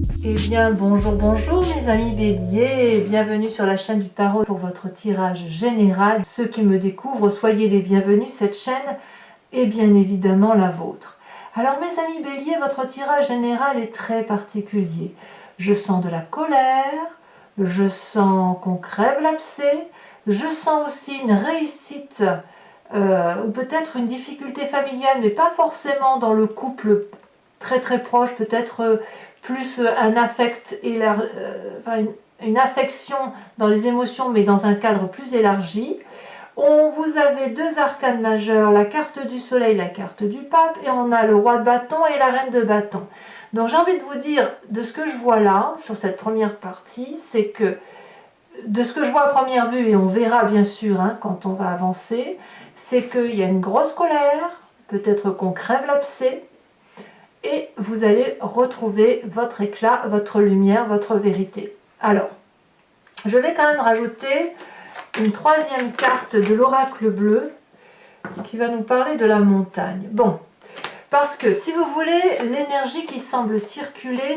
Eh bien bonjour mes amis béliers et bienvenue sur la chaîne du tarot pour votre tirage général. Ceux qui me découvrent, soyez les bienvenus, cette chaîne est bien évidemment la vôtre. Alors mes amis béliers, votre tirage général est très particulier. Je sens de la colère, je sens qu'on crève l'abcès, je sens aussi une réussite ou peut-être une difficulté familiale, mais pas forcément dans le couple très proche, peut-être plus un affect, une affection dans les émotions, mais dans un cadre plus élargi. Vous avez deux arcanes majeurs, la carte du soleil, la carte du pape, et on a le roi de bâton et la reine de bâton. Donc j'ai envie de vous dire, de ce que je vois là, sur cette première partie, c'est que, de ce que je vois à première vue, et on verra bien sûr quand on va avancer, c'est qu'il y a une grosse colère, peut-être qu'on crève l'abcès, et vous allez retrouver votre éclat, votre lumière, votre vérité. Alors, je vais quand même rajouter une troisième carte de l'oracle bleu qui va nous parler de la montagne. Bon, parce que si vous voulez, l'énergie qui semble circuler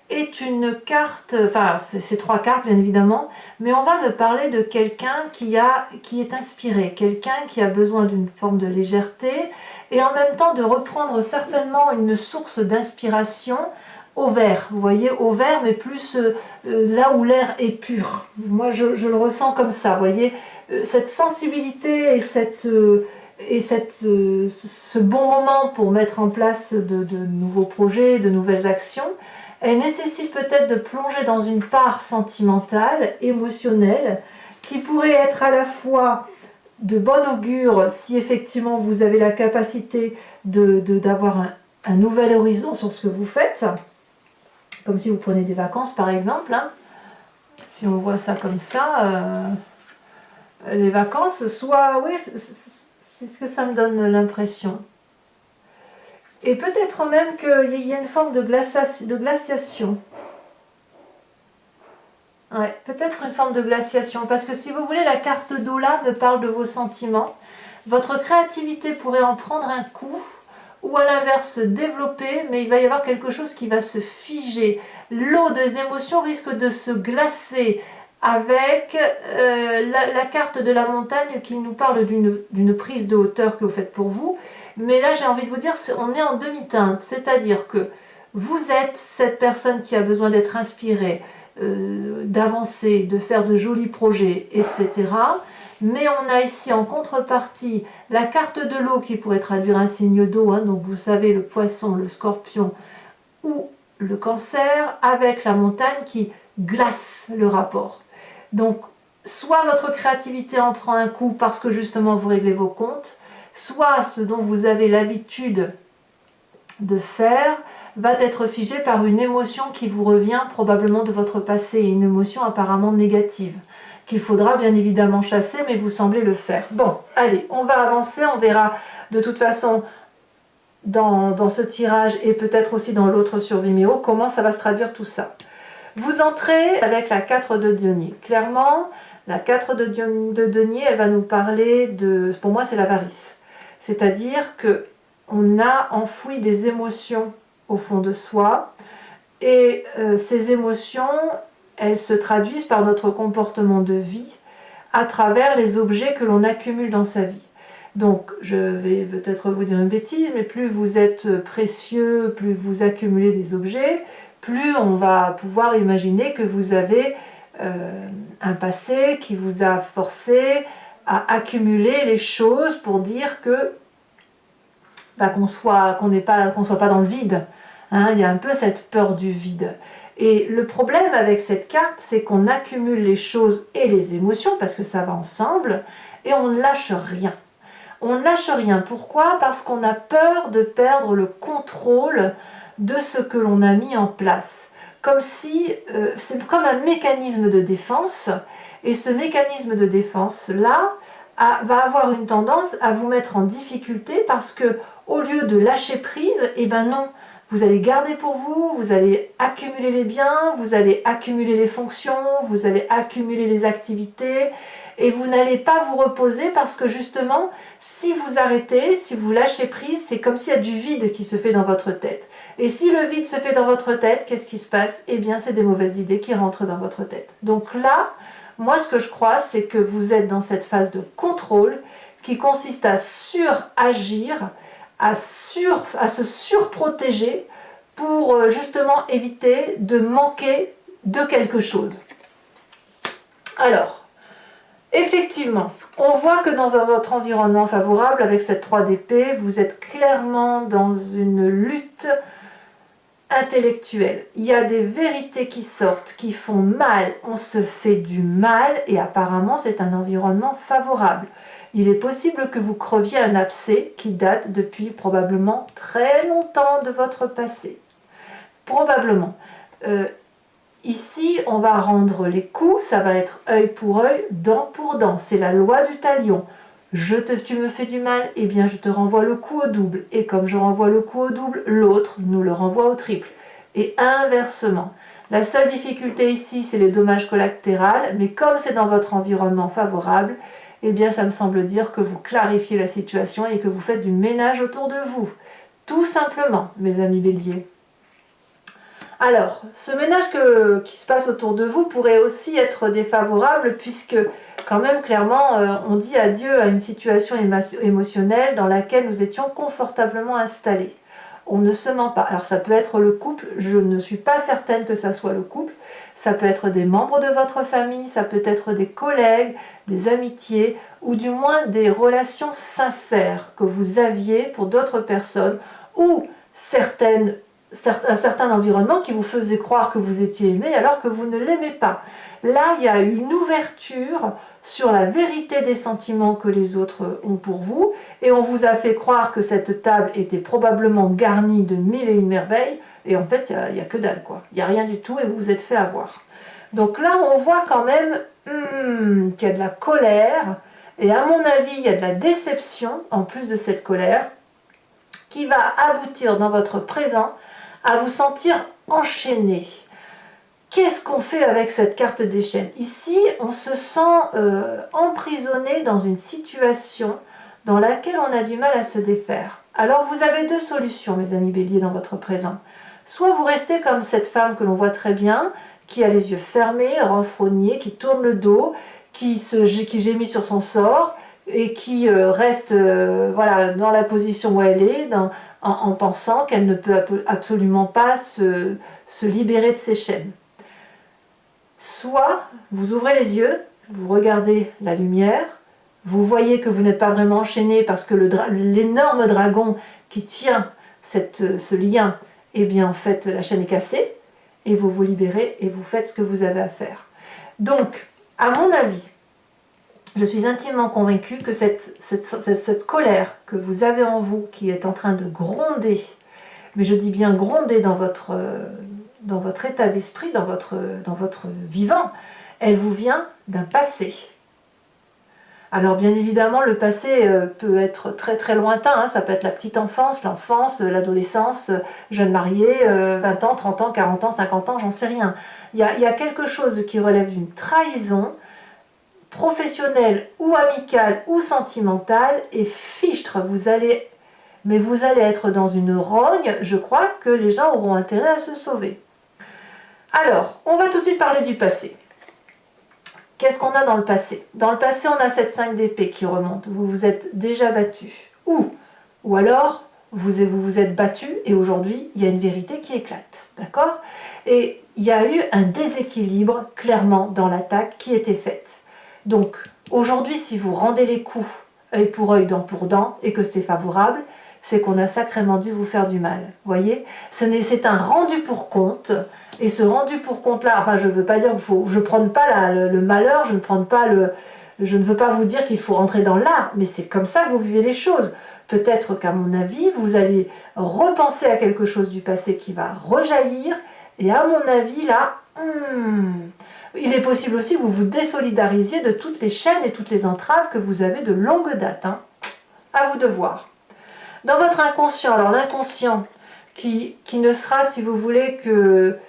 est une carte, enfin c'est trois cartes bien évidemment, mais on va me parler de quelqu'un qui est inspiré, quelqu'un qui a besoin d'une forme de légèreté et en même temps de reprendre certainement une source d'inspiration au vert, vous voyez, au vert, mais plus là où l'air est pur. Moi je le ressens comme ça, vous voyez, cette sensibilité et ce bon moment pour mettre en place de nouveaux projets, de nouvelles actions. Elle nécessite peut-être de plonger dans une part sentimentale, émotionnelle, qui pourrait être à la fois de bon augure si effectivement vous avez la capacité d'avoir un nouvel horizon sur ce que vous faites, comme si vous prenez des vacances par exemple. Si on voit ça comme ça, les vacances, soit, oui, c'est ce que ça me donne l'impression. Et peut-être même qu'il y a une forme de glaciation. Ouais, peut-être une forme de glaciation. Parce que si vous voulez, la carte d'eau là me parle de vos sentiments. Votre créativité pourrait en prendre un coup. Ou à l'inverse, se développer. Mais il va y avoir quelque chose qui va se figer. L'eau des émotions risque de se glacer. Avec la carte de la montagne qui nous parle d'une prise de hauteur que vous faites pour vous. Mais là, j'ai envie de vous dire, on est en demi-teinte, c'est-à-dire que vous êtes cette personne qui a besoin d'être inspirée, d'avancer, de faire de jolis projets, etc. Mais on a ici en contrepartie la carte de l'eau qui pourrait traduire un signe d'eau, donc vous savez, le poisson, le scorpion ou le cancer, avec la montagne qui glace le rapport. Donc, soit votre créativité en prend un coup parce que justement vous réglez vos comptes, soit ce dont vous avez l'habitude de faire va être figé par une émotion qui vous revient probablement de votre passé, une émotion apparemment négative, qu'il faudra bien évidemment chasser, mais vous semblez le faire. Bon, allez, on va avancer, on verra de toute façon dans ce tirage et peut-être aussi dans l'autre sur Vimeo, comment ça va se traduire tout ça. Vous entrez avec la 4 de denier. Clairement, la 4 de denier, elle va nous parler de, pour moi c'est l'avarice. C'est-à-dire qu'on a enfoui des émotions au fond de soi et ces émotions, elles se traduisent par notre comportement de vie à travers les objets que l'on accumule dans sa vie. Donc, je vais peut-être vous dire une bêtise, mais plus vous êtes précieux, plus vous accumulez des objets, plus on va pouvoir imaginer que vous avez un passé qui vous a forcé à accumuler les choses pour dire que qu'on soit pas dans le vide. Il y a un peu cette peur du vide. Et le problème avec cette carte, c'est qu'on accumule les choses et les émotions, parce que ça va ensemble, et on ne lâche rien. On ne lâche rien. Pourquoi? Parce qu'on a peur de perdre le contrôle de ce que l'on a mis en place. Comme si, c'est comme un mécanisme de défense, et ce mécanisme de défense-là va avoir une tendance à vous mettre en difficulté parce que, au lieu de lâcher prise, eh ben non, vous allez garder pour vous, vous allez accumuler les biens, vous allez accumuler les fonctions, vous allez accumuler les activités, et vous n'allez pas vous reposer parce que justement, si vous arrêtez, si vous lâchez prise, c'est comme s'il y a du vide qui se fait dans votre tête. Et si le vide se fait dans votre tête, qu'est-ce qui se passe? Eh bien, c'est des mauvaises idées qui rentrent dans votre tête. Donc là, moi, ce que je crois, c'est que vous êtes dans cette phase de contrôle qui consiste à suragir, à se surprotéger pour justement éviter de manquer de quelque chose. Alors, effectivement, on voit que dans votre environnement favorable, avec cette 3 d'épée, vous êtes clairement dans une lutte intellectuelle. Il y a des vérités qui sortent, qui font mal, on se fait du mal et apparemment c'est un environnement favorable. Il est possible que vous creviez un abcès qui date depuis probablement très longtemps de votre passé. Probablement. Ici, on va rendre les coups, ça va être œil pour œil, dent pour dent. C'est la loi du talion. Tu me fais du mal, eh bien je te renvoie le coup au double. Et comme je renvoie le coup au double, l'autre nous le renvoie au triple. Et inversement. La seule difficulté ici, c'est les dommages collatéraux, mais comme c'est dans votre environnement favorable, eh bien ça me semble dire que vous clarifiez la situation et que vous faites du ménage autour de vous. Tout simplement, mes amis béliers. Alors, ce ménage qui se passe autour de vous pourrait aussi être défavorable puisque quand même clairement on dit adieu à une situation émotionnelle dans laquelle nous étions confortablement installés. On ne se ment pas. Alors ça peut être le couple, je ne suis pas certaine que ça soit le couple, ça peut être des membres de votre famille, ça peut être des collègues, des amitiés ou du moins des relations sincères que vous aviez pour d'autres personnes ou un certain environnement qui vous faisait croire que vous étiez aimé alors que vous ne l'aimez pas. Là, il y a une ouverture sur la vérité des sentiments que les autres ont pour vous et on vous a fait croire que cette table était probablement garnie de 1001 merveilles et en fait, il n'y a que dalle, quoi. Il n'y a rien du tout et vous vous êtes fait avoir. Donc là, on voit quand même qu'il y a de la colère et à mon avis, il y a de la déception en plus de cette colère qui va aboutir dans votre présent à vous sentir enchaîné. Qu'est-ce qu'on fait avec cette carte des chaînes? Ici, on se sent emprisonné dans une situation dans laquelle on a du mal à se défaire. Alors, vous avez deux solutions, mes amis béliers, dans votre présent. Soit vous restez comme cette femme que l'on voit très bien, qui a les yeux fermés, renfrognée, qui tourne le dos, qui gémit sur son sort, et qui reste voilà, dans la position où elle est, en pensant qu'elle ne peut absolument pas se libérer de ses chaînes. Soit vous ouvrez les yeux, vous regardez la lumière, vous voyez que vous n'êtes pas vraiment enchaîné parce que l'énorme dragon qui tient ce lien, eh bien en fait la chaîne est cassée, et vous vous libérez et vous faites ce que vous avez à faire. Donc, à mon avis, je suis intimement convaincue que cette colère que vous avez en vous, qui est en train de gronder, mais je dis bien gronder dans votre état d'esprit, dans votre vivant, elle vous vient d'un passé. Alors bien évidemment, le passé peut être très très lointain, hein, ça peut être la petite enfance, l'enfance, l'adolescence, jeune marié, 20 ans, 30 ans, 40 ans, 50 ans, j'en sais rien. Il y a quelque chose qui relève d'une trahison, professionnelle ou amicale ou sentimentale, et fichtre, vous allez être dans une rogne, je crois que les gens auront intérêt à se sauver. Alors, on va tout de suite parler du passé. Qu'est-ce qu'on a dans le passé? Dans le passé, on a cette 5 d'épée qui remonte. Vous vous êtes déjà battu. Ou alors, vous vous êtes battu et aujourd'hui, il y a une vérité qui éclate. D'accord? Et il y a eu un déséquilibre, clairement, dans l'attaque qui était faite. Donc, aujourd'hui, si vous rendez les coups œil pour œil, dent pour dent, et que c'est favorable, c'est qu'on a sacrément dû vous faire du mal. Voyez? C'est un rendu pour compte. Et ce rendu pour compte là, enfin je ne veux pas dire je ne prends pas le malheur, je ne veux pas vous dire qu'il faut rentrer dans l'art, mais c'est comme ça que vous vivez les choses. Peut-être qu'à mon avis, vous allez repenser à quelque chose du passé qui va rejaillir, et à mon avis là, il est possible aussi que vous vous désolidarisiez de toutes les chaînes et toutes les entraves que vous avez de longue date. Hein. À vous de voir. Dans votre inconscient, alors l'inconscient qui ne sera, si vous voulez, que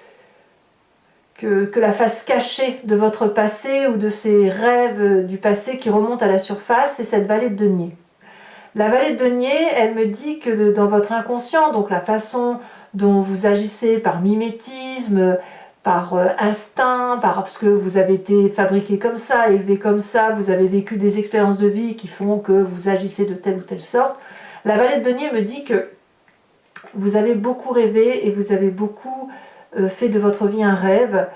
la face cachée de votre passé ou de ces rêves du passé qui remontent à la surface, c'est cette vallée de denier. La vallée de denier, elle me dit que dans votre inconscient, donc la façon dont vous agissez par mimétisme, par instinct, parce que vous avez été fabriqué comme ça, élevé comme ça, vous avez vécu des expériences de vie qui font que vous agissez de telle ou telle sorte. La Valette de denier me dit que vous avez beaucoup rêvé et vous avez beaucoup fait de votre vie un rêve.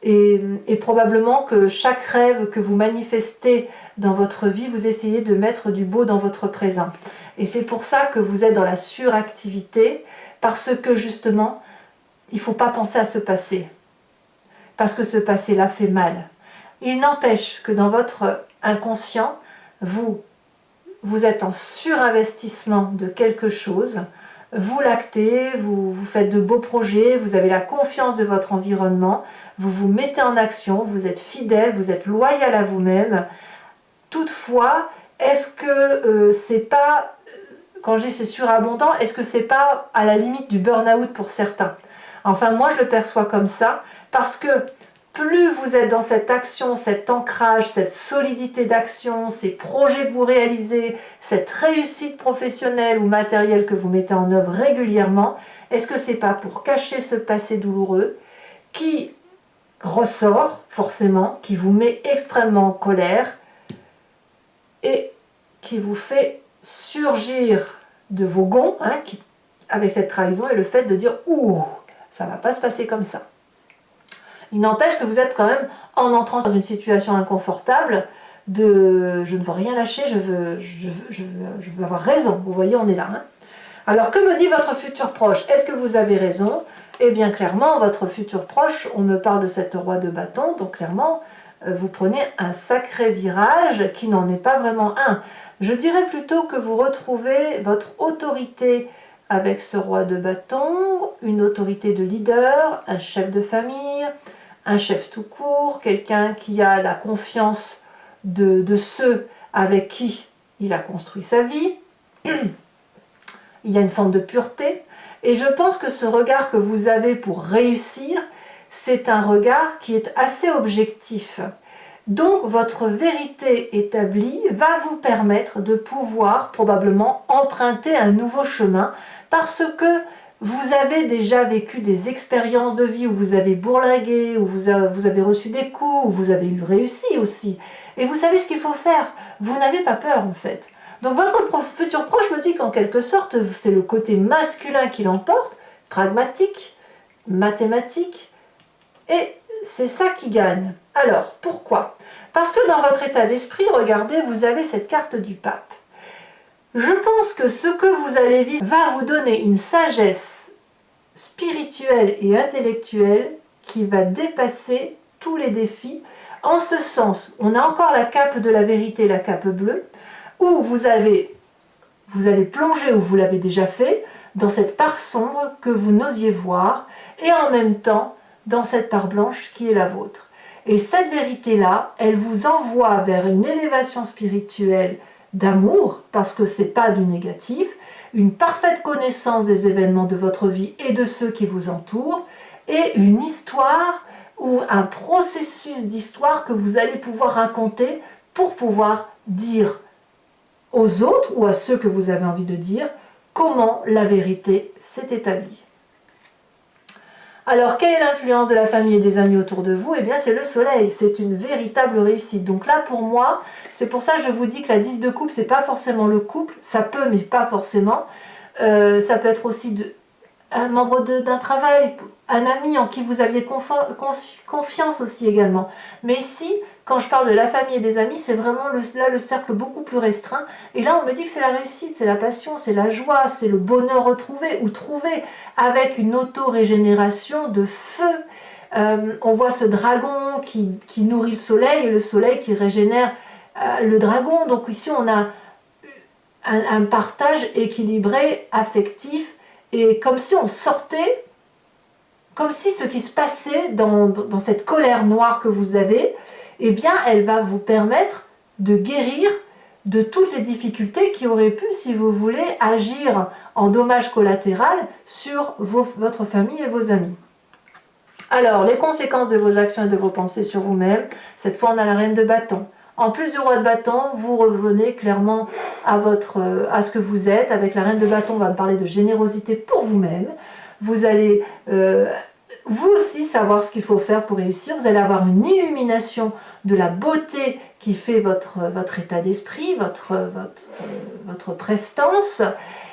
Et probablement que chaque rêve que vous manifestez dans votre vie, vous essayez de mettre du beau dans votre présent. Et c'est pour ça que vous êtes dans la suractivité, parce que justement, il ne faut pas penser à ce passé. Parce que ce passé-là fait mal. Il n'empêche que dans votre inconscient, vous êtes en surinvestissement de quelque chose, vous lactez, vous faites de beaux projets, vous avez la confiance de votre environnement, vous vous mettez en action, vous êtes fidèle, vous êtes loyal à vous-même. Toutefois, est-ce que c'est pas, quand je dis c'est surabondant, est-ce que c'est pas à la limite du burn-out pour certains? Enfin, moi je le perçois comme ça, parce que plus vous êtes dans cette action, cet ancrage, cette solidité d'action, ces projets que vous réalisez, cette réussite professionnelle ou matérielle que vous mettez en œuvre régulièrement, est-ce que c'est pas pour cacher ce passé douloureux qui ressort forcément, qui vous met extrêmement en colère et qui vous fait surgir de vos gonds, avec cette trahison et le fait de dire « Ouh, ça ne va pas se passer comme ça ». Il n'empêche que vous êtes quand même, en entrant dans une situation inconfortable, de « je ne veux rien lâcher, je veux avoir raison ». Vous voyez, on est là. Alors, que me dit votre futur proche? Est-ce que vous avez raison? Eh bien, clairement, votre futur proche, on me parle de cette roi de bâton, donc clairement, vous prenez un sacré virage qui n'en est pas vraiment un. Je dirais plutôt que vous retrouvez votre autorité avec ce roi de bâton, une autorité de leader, un chef de famille, un chef tout court, quelqu'un qui a la confiance de ceux avec qui il a construit sa vie. Il y a une forme de pureté. Et je pense que ce regard que vous avez pour réussir, c'est un regard qui est assez objectif. Donc votre vérité établie va vous permettre de pouvoir probablement emprunter un nouveau chemin parce que vous avez déjà vécu des expériences de vie où vous avez bourlingué, où vous avez reçu des coups, où vous avez eu réussi aussi. Et vous savez ce qu'il faut faire. Vous n'avez pas peur en fait. Donc votre futur proche me dit qu'en quelque sorte, c'est le côté masculin qui l'emporte, pragmatique, mathématique, et c'est ça qui gagne. Alors, pourquoi? Parce que dans votre état d'esprit, regardez, vous avez cette carte du pape. Je pense que ce que vous allez vivre va vous donner une sagesse spirituelle et intellectuelle qui va dépasser tous les défis. En ce sens, on a encore la cape de la vérité, la cape bleue, où vous allez plonger, ou vous l'avez déjà fait, dans cette part sombre que vous n'osiez voir, et en même temps, dans cette part blanche qui est la vôtre. Et cette vérité-là, elle vous envoie vers une élévation spirituelle d'amour, parce que ce n'est pas du négatif, une parfaite connaissance des événements de votre vie et de ceux qui vous entourent, et une histoire ou un processus d'histoire que vous allez pouvoir raconter pour pouvoir dire aux autres ou à ceux que vous avez envie de dire comment la vérité s'est établie. Alors, quelle est l'influence de la famille et des amis autour de vous? Eh bien, c'est le soleil, c'est une véritable réussite. Donc là, pour moi, c'est pour ça que je vous dis que la 10 de coupe, c'est pas forcément le couple, ça peut, mais pas forcément. Ça peut être aussi un membre d'un travail, un ami en qui vous aviez confiance aussi également. Mais ici, quand je parle de la famille et des amis, c'est vraiment là le cercle beaucoup plus restreint. Et là, on me dit que c'est la réussite, c'est la passion, c'est la joie, c'est le bonheur retrouvé ou trouvé avec une auto-régénération de feu. On voit ce dragon qui nourrit le soleil et le soleil qui régénère le dragon. Donc ici, on a un partage équilibré, affectif, et comme si on sortait, comme si ce qui se passait dans cette colère noire que vous avez, eh bien, elle va vous permettre de guérir de toutes les difficultés qui auraient pu, si vous voulez, agir en dommage collatéral sur votre famille et vos amis. Alors, les conséquences de vos actions et de vos pensées sur vous-même, cette fois on a la reine de bâton. En plus du roi de bâton, vous revenez clairement à ce que vous êtes. Avec la reine de bâton, on va me parler de générosité pour vous-même. vous allez vous aussi savoir ce qu'il faut faire pour réussir, vous allez avoir une illumination de la beauté qui fait votre état d'esprit, votre prestance,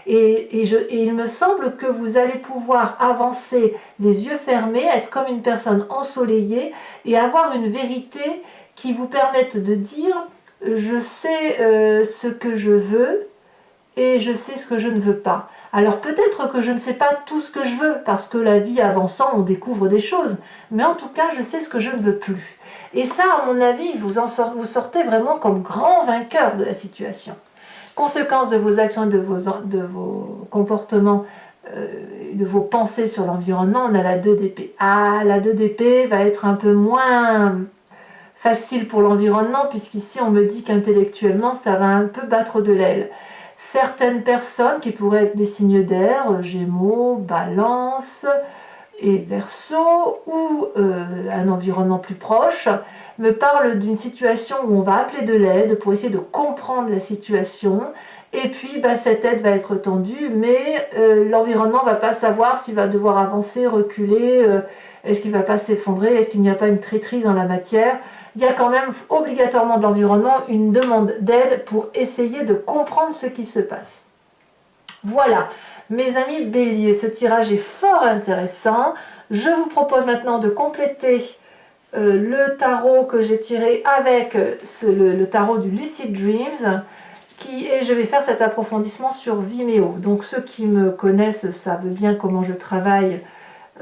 et il me semble que vous allez pouvoir avancer les yeux fermés, être comme une personne ensoleillée et avoir une vérité qui vous permette de dire je sais ce que je veux et je sais ce que je ne veux pas. Alors peut-être que je ne sais pas tout ce que je veux, parce que la vie avançant, on découvre des choses, mais en tout cas, je sais ce que je ne veux plus. Et ça, à mon avis, vous sortez vraiment comme grand vainqueur de la situation. Conséquence de vos actions, de vos comportements, de vos pensées sur l'environnement, on a la 2 d'épée. Ah, la 2 d'épée va être un peu moins facile pour l'environnement, puisqu'ici on me dit qu'intellectuellement, ça va un peu battre de l'aile. Certaines personnes qui pourraient être des signes d'air, Gémeaux, Balance et Verseau, ou un environnement plus proche, me parlent d'une situation où on va appeler de l'aide pour essayer de comprendre la situation, et puis cette aide va être tendue, mais l'environnement ne va pas savoir s'il va devoir avancer, reculer, est-ce qu'il ne va pas s'effondrer, est-ce qu'il n'y a pas une traîtrise dans la matière. Il y a quand même obligatoirement de l'environnement une demande d'aide pour essayer de comprendre ce qui se passe. Voilà, mes amis Bélier, ce tirage est fort intéressant. Je vous propose maintenant de compléter le tarot que j'ai tiré avec le tarot du Lucid Dreams, et je vais faire cet approfondissement sur Vimeo. Donc ceux qui me connaissent savent bien comment je travaille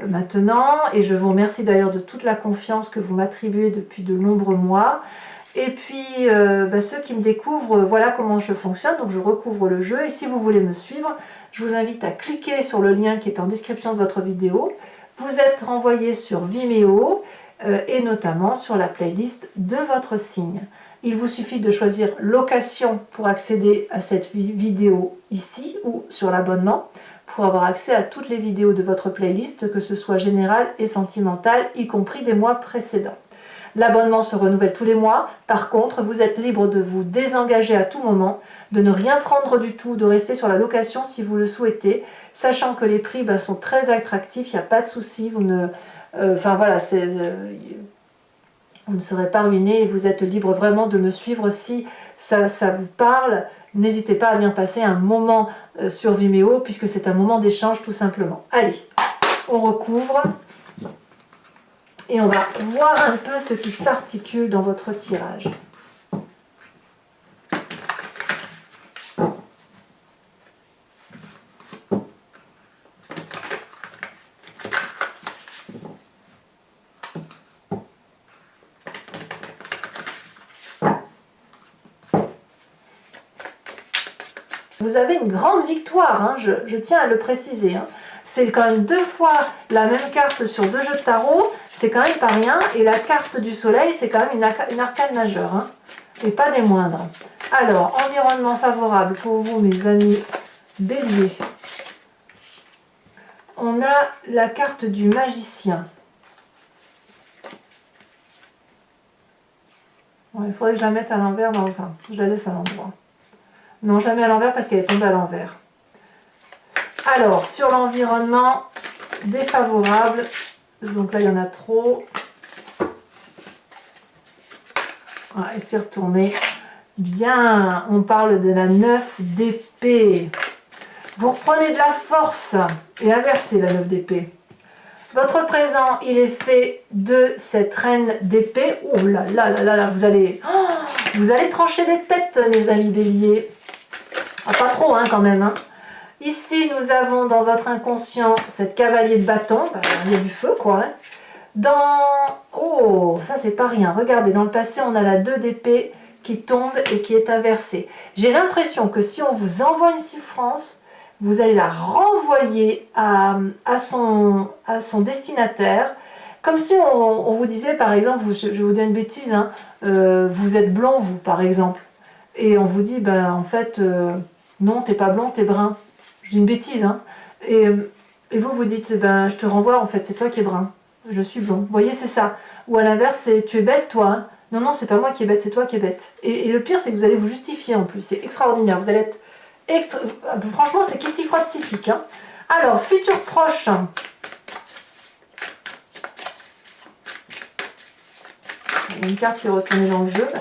maintenant, et je vous remercie d'ailleurs de toute la confiance que vous m'attribuez depuis de nombreux mois. Et puis ceux qui me découvrent, voilà comment je fonctionne. Donc je recouvre le jeu, et si vous voulez me suivre, je vous invite à cliquer sur le lien qui est en description de votre vidéo. Vous êtes renvoyé sur Vimeo et notamment sur la playlist de votre signe. Il vous suffit de choisir location pour accéder à cette vidéo ici, ou sur l'abonnement pour avoir accès à toutes les vidéos de votre playlist, que ce soit générale et sentimentale, y compris des mois précédents. L'abonnement se renouvelle tous les mois. Par contre, vous êtes libre de vous désengager à tout moment, de ne rien prendre du tout, de rester sur la location si vous le souhaitez, sachant que les prix sont très attractifs, il n'y a pas de souci, vous ne serez pas ruiné, et vous êtes libre vraiment de me suivre si ça vous parle. N'hésitez pas à venir passer un moment sur Vimeo, puisque c'est un moment d'échange tout simplement. Allez, on recouvre et on va voir un peu ce qui s'articule dans votre tirage. Vous avez une grande victoire, hein, je tiens à le préciser. Hein. C'est quand même 2 fois la même carte sur 2 jeux de tarot, c'est quand même pas rien. Et la carte du soleil, c'est quand même une arcane majeure, hein, et pas des moindres. Alors, environnement favorable pour vous, mes amis Bélier. On a la carte du magicien. Bon, il faudrait que je la mette à l'envers, mais enfin, je la laisse à l'endroit. Non, jamais à l'envers parce qu'elle est tombée à l'envers. Alors, sur l'environnement défavorable, donc là il y en a trop. Voilà, et c'est retourné. Bien, on parle de la 9 d'épée. Vous reprenez de la force et inversez la 9 d'épée. Votre présent, il est fait de cette reine d'épée. Oh là là là là là, vous allez trancher des têtes, mes amis Bélier. Ah, pas trop, hein, quand même. Hein. Ici, nous avons dans votre inconscient cette cavalier de bâton. Il y a du feu, quoi. Hein. Oh, ça, c'est pas rien. Regardez, dans le passé, on a la 2 d'épée qui tombe et qui est inversée. J'ai l'impression que si on vous envoie une souffrance, vous allez la renvoyer à son destinataire. Comme si on vous disait, par exemple, je vais vous dire une bêtise, hein, vous êtes blond, vous, par exemple. Et on vous dit, en fait, non, t'es pas blond, t'es brun. Je dis une bêtise, hein. Et vous dites, je te renvoie, en fait, c'est toi qui es brun. Je suis blond. Vous voyez, c'est ça. Ou à l'inverse, c'est, tu es bête, toi. Hein. Non, non, c'est pas moi qui est bête, c'est toi qui es bête. Et le pire, c'est que vous allez vous justifier, en plus. C'est extraordinaire. Vous allez être... Franchement, c'est qu'il s'y frotte s'y pique. Hein. Alors, futur proche. Il y a une carte qui est retournée dans le jeu. Bah,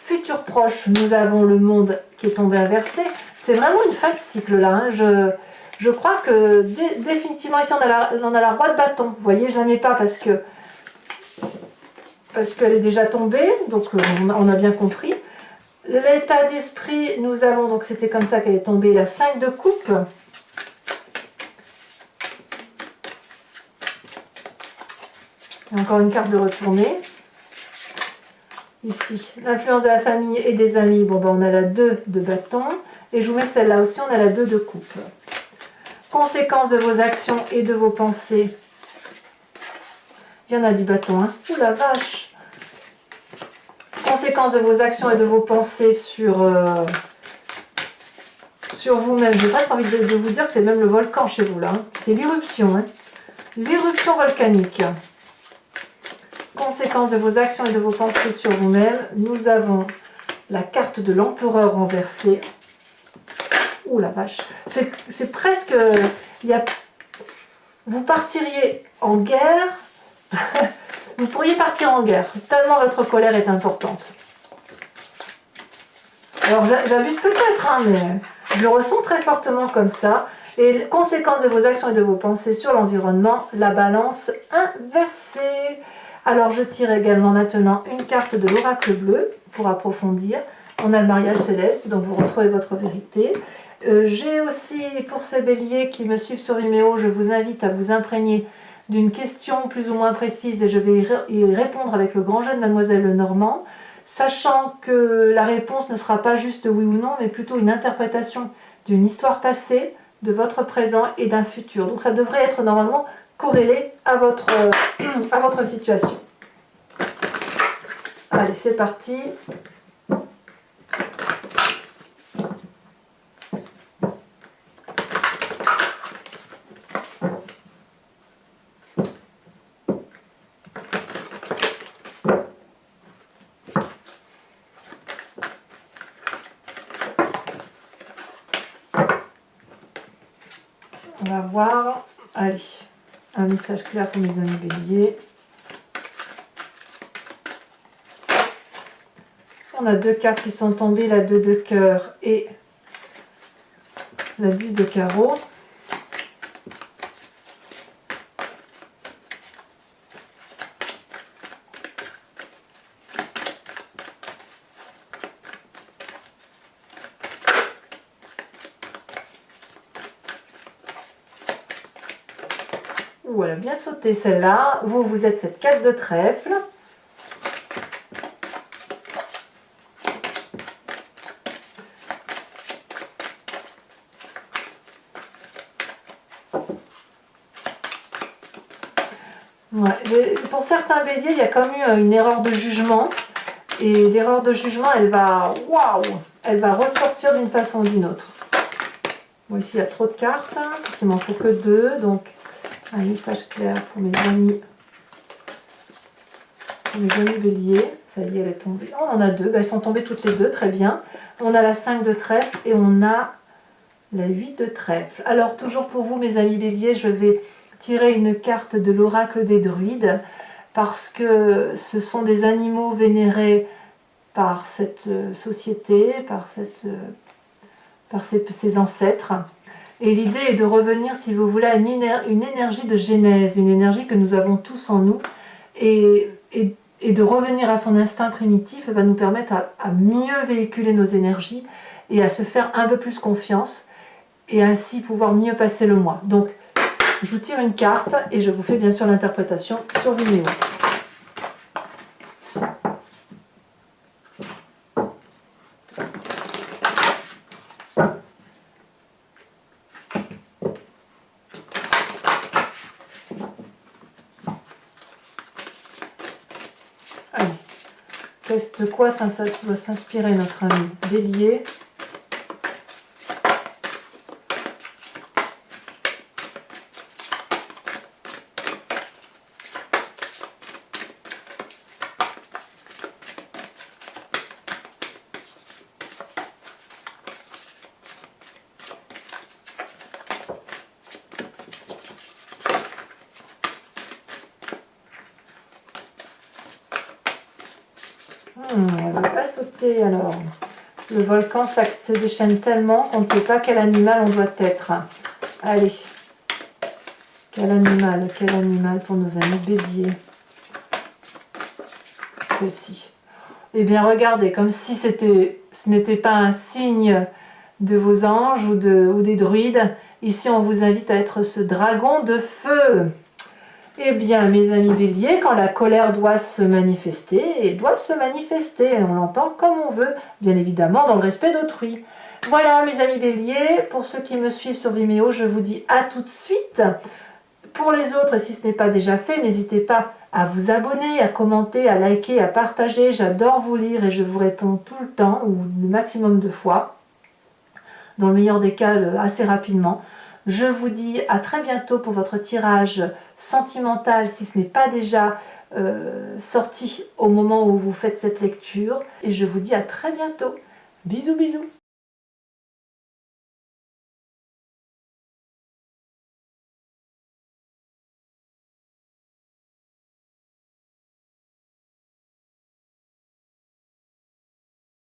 futur proche, nous avons le monde qui est tombé inversé. C'est vraiment une fin de cycle là. Hein. Je crois que définitivement ici on a la roi de bâton. Vous voyez, je ne la mets pas parce qu'elle est déjà tombée. Donc on a bien compris. L'état d'esprit, nous avons, donc c'était comme ça qu'elle est tombée, la 5 de coupe. Encore une carte de retournée. Ici, l'influence de la famille et des amis. Bon, ben, on a la 2 de bâton. Et je vous mets celle-là aussi, on a la 2 de coupe. Conséquences de vos actions et de vos pensées. Il y en a du bâton, hein. Ouh la vache! Conséquences de vos actions et de vos pensées sur vous-même. J'ai presque envie de vous dire que c'est même le volcan chez vous, là. Hein. C'est l'irruption, hein. L'irruption volcanique. Conséquences de vos actions et de vos pensées sur vous-même. Nous avons la carte de l'empereur renversée. Ouh la vache. C'est presque... vous partiriez en guerre. Vous pourriez partir en guerre, tellement votre colère est importante. Alors j'abuse peut-être, hein, mais je le ressens très fortement comme ça. Et conséquences de vos actions et de vos pensées sur l'environnement, la balance inversée. Alors je tire également maintenant une carte de l'oracle bleu pour approfondir. On a le mariage céleste, donc vous retrouvez votre vérité. J'ai aussi, pour ces béliers qui me suivent sur Vimeo, je vous invite à vous imprégner d'une question plus ou moins précise et je vais y répondre avec le grand jeu de Mademoiselle Lenormand, sachant que la réponse ne sera pas juste oui ou non, mais plutôt une interprétation d'une histoire passée, de votre présent et d'un futur. Donc ça devrait être normalement corrélé à votre situation. Allez, c'est parti. On va voir, allez, un message clair pour mes amis béliers. On a deux cartes qui sont tombées, la 2 de cœur et la 10 de carreau. Ouh, elle a bien sauté celle-là. Vous, vous êtes cette 4 de trèfle. Ouais, pour certains béliers, il y a quand même eu une erreur de jugement. Et l'erreur de jugement, elle va ressortir d'une façon ou d'une autre. Bon, ici, il y a trop de cartes, hein, parce qu'il m'en faut que 2. Donc, un message clair pour mes amis béliers. Ça y est, elle est tombée. Oh, on en a 2. Ben, elles sont tombées toutes les deux, très bien. On a la 5 de trèfle et on a la 8 de trèfle. Alors, toujours pour vous, mes amis béliers, je vais tirer une carte de l'oracle des druides parce que ce sont des animaux vénérés par cette société, par ses ancêtres. Et l'idée est de revenir, si vous voulez, à une énergie de genèse, une énergie que nous avons tous en nous, et de revenir à son instinct primitif va nous permettre à mieux véhiculer nos énergies et à se faire un peu plus confiance, et ainsi pouvoir mieux passer le mois. Donc, je vous tire une carte et je vous fais bien sûr l'interprétation sur Vimeo. Allez, de quoi ça doit s'inspirer notre ami Bélier. Elle ne veut pas sauter alors. Le volcan se déchaîne tellement qu'on ne sait pas quel animal on doit être. Allez. Quel animal pour nos amis béliers. Ceci. Eh bien, regardez, comme si ce n'était pas un signe de vos anges ou des druides. Ici, on vous invite à être ce dragon de feu. Eh bien, mes amis béliers, quand la colère doit se manifester, et doit se manifester, on l'entend comme on veut, bien évidemment dans le respect d'autrui. Voilà, mes amis béliers, pour ceux qui me suivent sur Vimeo, je vous dis à tout de suite. Pour les autres, si ce n'est pas déjà fait, n'hésitez pas à vous abonner, à commenter, à liker, à partager. J'adore vous lire et je vous réponds tout le temps, ou le maximum de fois. Dans le meilleur des cas, assez rapidement. Je vous dis à très bientôt pour votre tirage sentimental, si ce n'est pas déjà sorti au moment où vous faites cette lecture. Et je vous dis à très bientôt. Bisous, bisous.